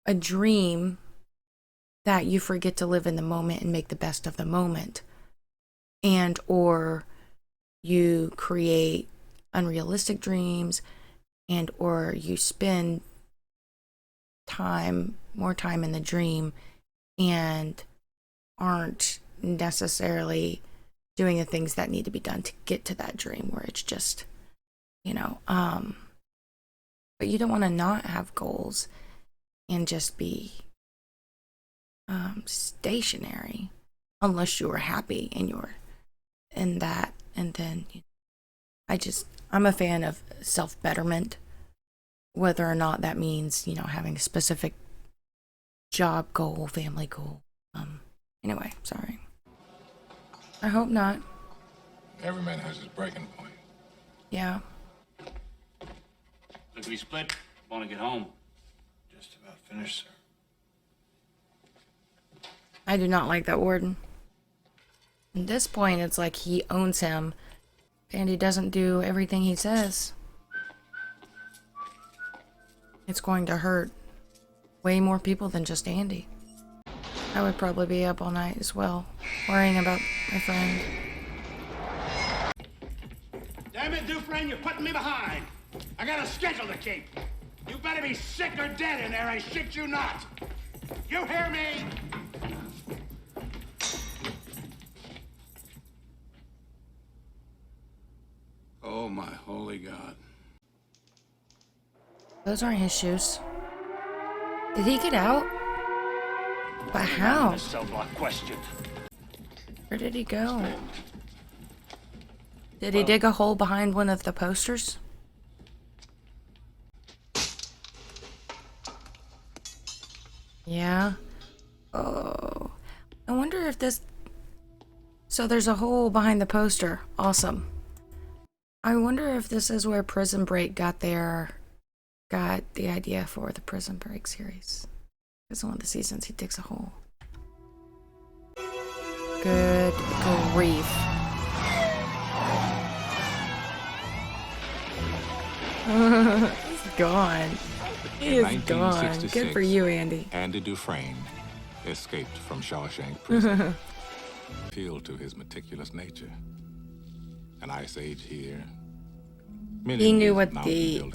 a dream that you forget to live in the moment and make the best of the moment, and or you create unrealistic dreams, and or you spend more time in the dream and aren't necessarily doing the things that need to be done to get to that dream, where it's just, but you don't want to not have goals and just be stationary, unless you are happy and you're in that. And then I'm a fan of self-betterment, whether or not that means, having a specific job goal, family goal. Anyway, sorry. I hope not. Every man has his breaking point. Yeah. Look, we split. Want to get home? Just about finished, sir. I do not like that warden. At this point, it's like he owns him, and he doesn't do everything he says. It's going to hurt way more people than just Andy. I would probably be up all night as well, worrying about my friend. Damn it, Dufresne, you're putting me behind. I got a schedule to keep. You better be sick or dead in there, I shit you not. You hear me? Oh, my holy God. Those aren't his shoes. Did he get out? But how? The cell block question. Where did he go? Did he dig a hole behind one of the posters? Yeah. Oh. I wonder if this... So there's a hole behind the poster. Awesome. I wonder if this is where Prison Break got the idea for the Prison Break series. It's one of the seasons he digs a hole. Good grief. He's gone. He is gone. Good for you, Andy. Andy Dufresne escaped from Shawshank prison. Appealed to his meticulous nature. An ice age here. He knew what the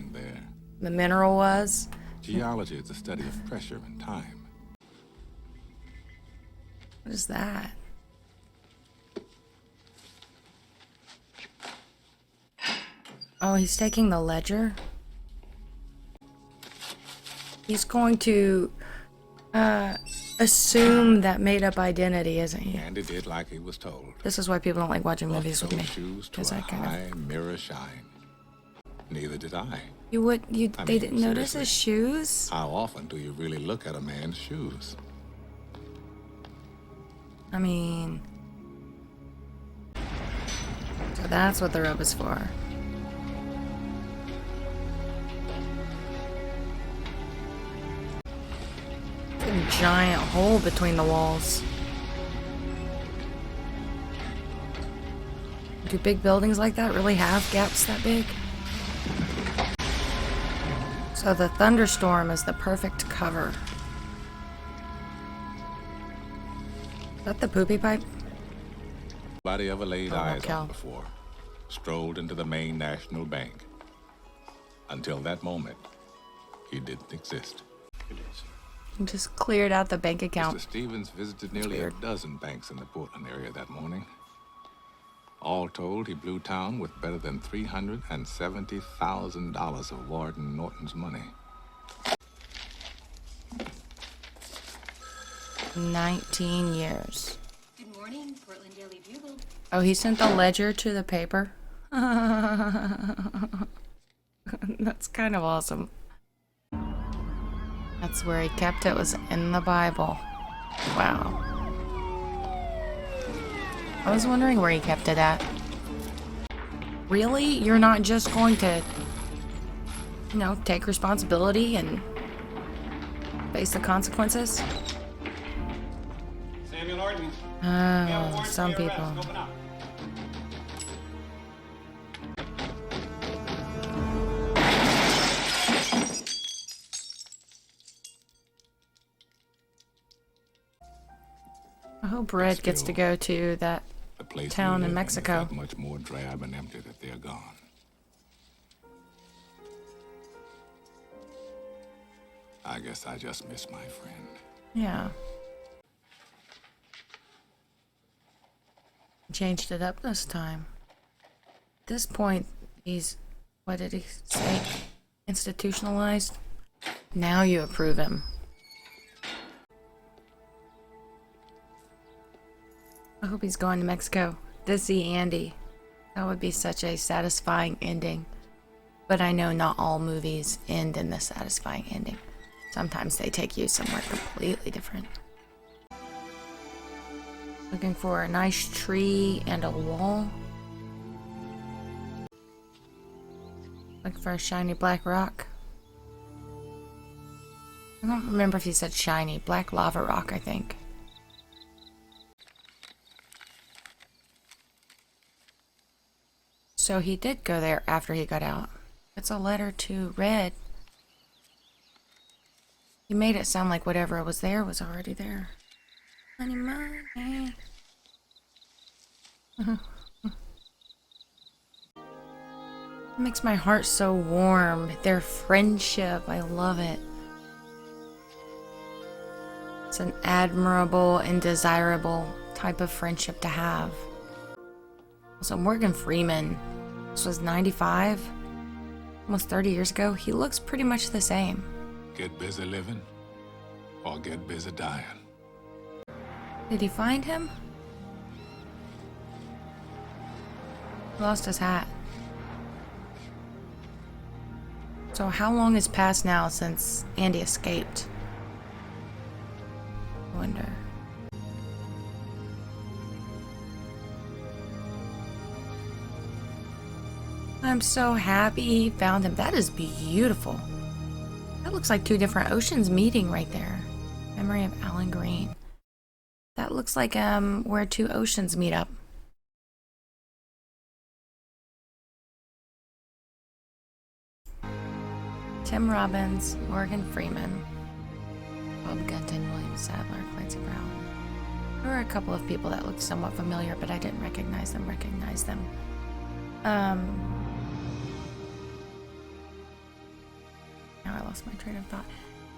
mineral was. Geology is the study of pressure and time. What is that? Oh, he's taking the ledger. He's going to assume that made-up identity, isn't he? Andy did like he was told. This is why people don't like watching movies with me. Shoes to a high mirror shine. Neither did I. They didn't notice his shoes? How often do you really look at a man's shoes? I mean... So that's what the rope is for. A giant hole between the walls. Do big buildings like that really have gaps that big? So the thunderstorm is the perfect cover. Is that the poopy pipe? Nobody ever laid eyes on before. Strolled into the Maine National Bank. Until that moment, he didn't exist. Just cleared out the bank account. Mr. Stevens visited nearly a dozen banks in the Portland area that morning. All told, he blew town with better than $370,000 of Warden Norton's money. 19 years. Good morning, Portland Daily Bugle. Oh, he sent the ledger to the paper? That's kind of awesome. That's where he kept it, was in the Bible. Wow. I was wondering where he kept it at. Really? You're not just going to, take responsibility and face the consequences? Samuel Norton. Oh, some people. hope Red gets to go to that The place town we in live Mexico. is that much more drab and empty that they're gone. I guess I just miss my friend. Yeah. Changed it up this time. At this point, he's, what did he say? Institutionalized? Now you approve him. I hope he's going to Mexico to see Andy. That would be such a satisfying ending. But I know not all movies end in this satisfying ending. Sometimes they take you somewhere completely different. Looking for a nice tree and a wall. Looking for a shiny black rock. I don't remember if he said shiny. Black lava rock, I think. So he did go there after he got out. It's a letter to Red. He made it sound like whatever was there was already there. Money, money. It makes my heart so warm. Their friendship, I love it. It's an admirable and desirable type of friendship to have. So Morgan Freeman, this was 95, almost 30 years ago. He looks pretty much the same. Get busy living or get busy dying. Did he find him? He lost his hat. So how long has passed now since Andy escaped? I wonder. I'm so happy he found him. That is beautiful. That looks like two different oceans meeting right there. Memory of Alan Green. That looks like where two oceans meet up. Tim Robbins, Morgan Freeman, Bob Gunton, William Sadler, Clancy Brown. There were a couple of people that looked somewhat familiar, but I didn't recognize them. Now I lost my train of thought.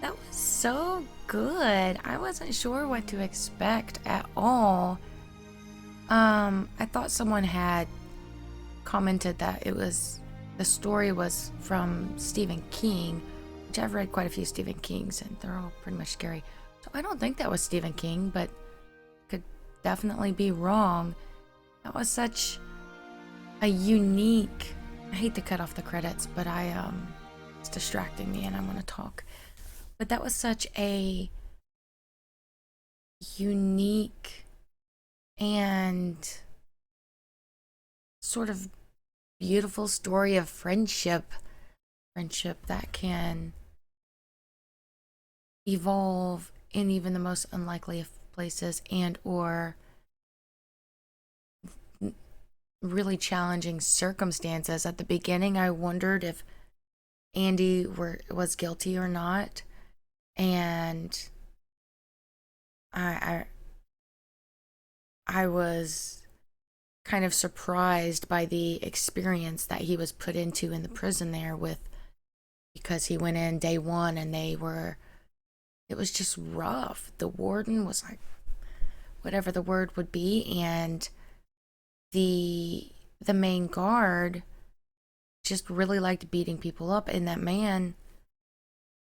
That was so good. I wasn't sure what to expect at all. I thought someone had commented that the story was from Stephen King, which I've read quite a few Stephen Kings, and they're all pretty much scary. So I don't think that was Stephen King, but could definitely be wrong. That was such a unique... I hate to cut off the credits, but it's distracting me and I'm going to talk. But that was such a unique and sort of beautiful story of friendship that can evolve in even the most unlikely of places and or really challenging circumstances. At the beginning I wondered if Andy was guilty or not, and I was kind of surprised by the experience that he was put into in the prison there because he went in day one and it was just rough. The warden was like, whatever the word would be, and the main guard just really liked beating people up, and that man,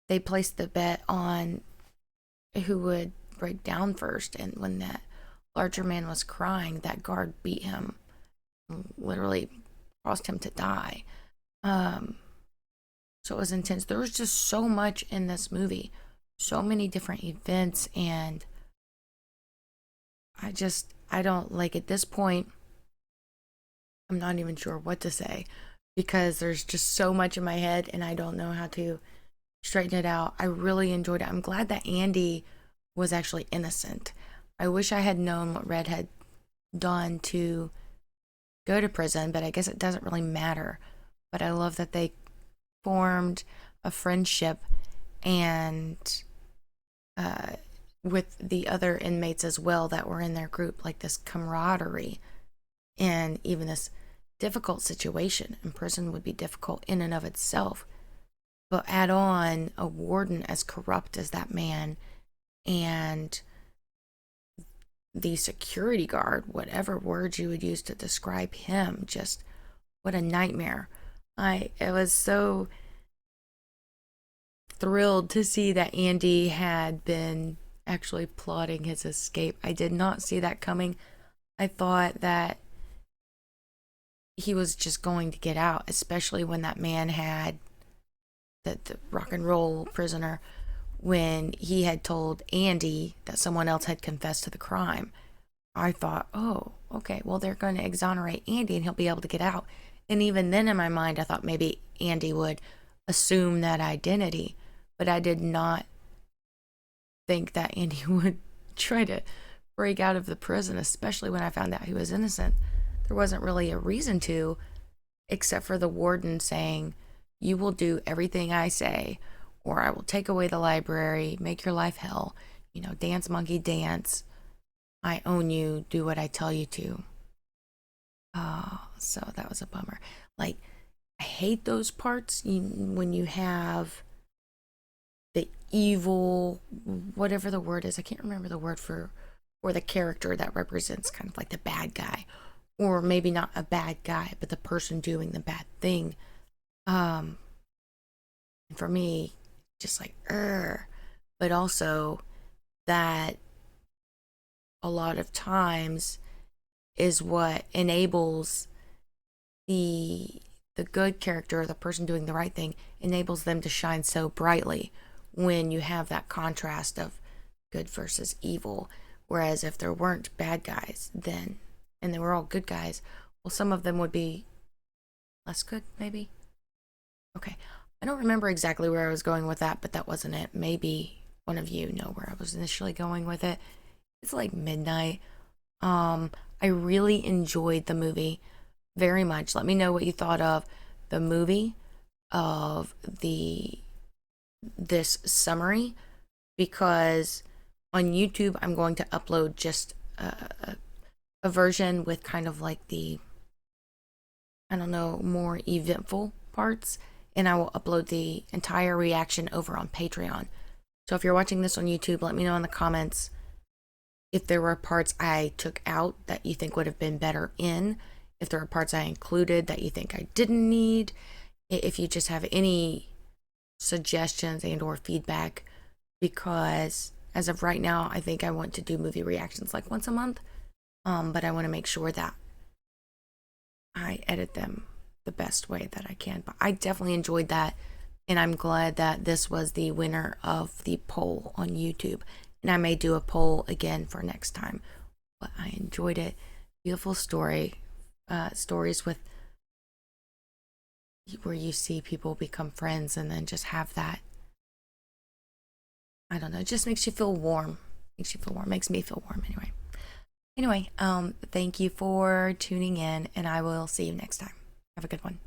they placed the bet on who would break down first, and when that larger man was crying, that guard beat him, literally caused him to die. So it was intense. There was just so much in this movie, so many different events, and I don't like, at this point, I'm not even sure what to say because there's just so much in my head and I don't know how to straighten it out. I really enjoyed it. I'm glad that Andy was actually innocent. I wish I had known what Red had done to go to prison, but I guess it doesn't really matter. But I love that they formed a friendship and with the other inmates as well that were in their group, like this camaraderie and even this difficult situation. And prison would be difficult in and of itself, but add on a warden as corrupt as that man and the security guard, whatever words you would use to describe him, just what a nightmare. I was so thrilled to see that Andy had been actually plotting his escape. I did not see that coming. I thought that he was just going to get out, especially when that man had the rock and roll prisoner, when he had told Andy that someone else had confessed to the crime. I thought, oh, okay, well, they're going to exonerate Andy and he'll be able to get out. And even then in my mind, I thought maybe Andy would assume that identity, but I did not think that Andy would try to break out of the prison, especially when I found out he was innocent. There wasn't really a reason to, except for the warden saying, you will do everything I say, or I will take away the library, make your life hell, dance monkey dance, I own you, do what I tell you to. So that was a bummer. Like, I hate those parts when you have the evil, whatever the word is, I can't remember the word for the character that represents kind of like the bad guy, or maybe not a bad guy, but the person doing the bad thing. And for me, just like, but also that a lot of times is what enables the good character, the person doing the right thing, enables them to shine so brightly when you have that contrast of good versus evil. Whereas if there weren't bad guys then, and they were all good guys, well, some of them would be less good, maybe. Okay, I don't remember exactly where I was going with that, but that wasn't it. Maybe one of you know where I was initially going with it. It's like midnight. I really enjoyed the movie very much. Let me know what you thought of the movie, of this summary, because on YouTube I'm going to upload just a version with kind of like the, I don't know, more eventful parts, and I will upload the entire reaction over on Patreon. So if you're watching this on YouTube, let me know in the comments if there were parts I took out that you think would have been better in, if there are parts I included that you think I didn't need, if you just have any suggestions and or feedback, because as of right now, I think I want to do movie reactions like once a month, but I want to make sure that I edit them the best way that I can. But I definitely enjoyed that, and I'm glad that this was the winner of the poll on YouTube. And I may do a poll again for next time. But I enjoyed it. Beautiful story. Stories with where you see people become friends and then just have that, I don't know, it just makes you feel warm. Makes me feel warm anyway. Thank you for tuning in, and I will see you next time. Have a good one.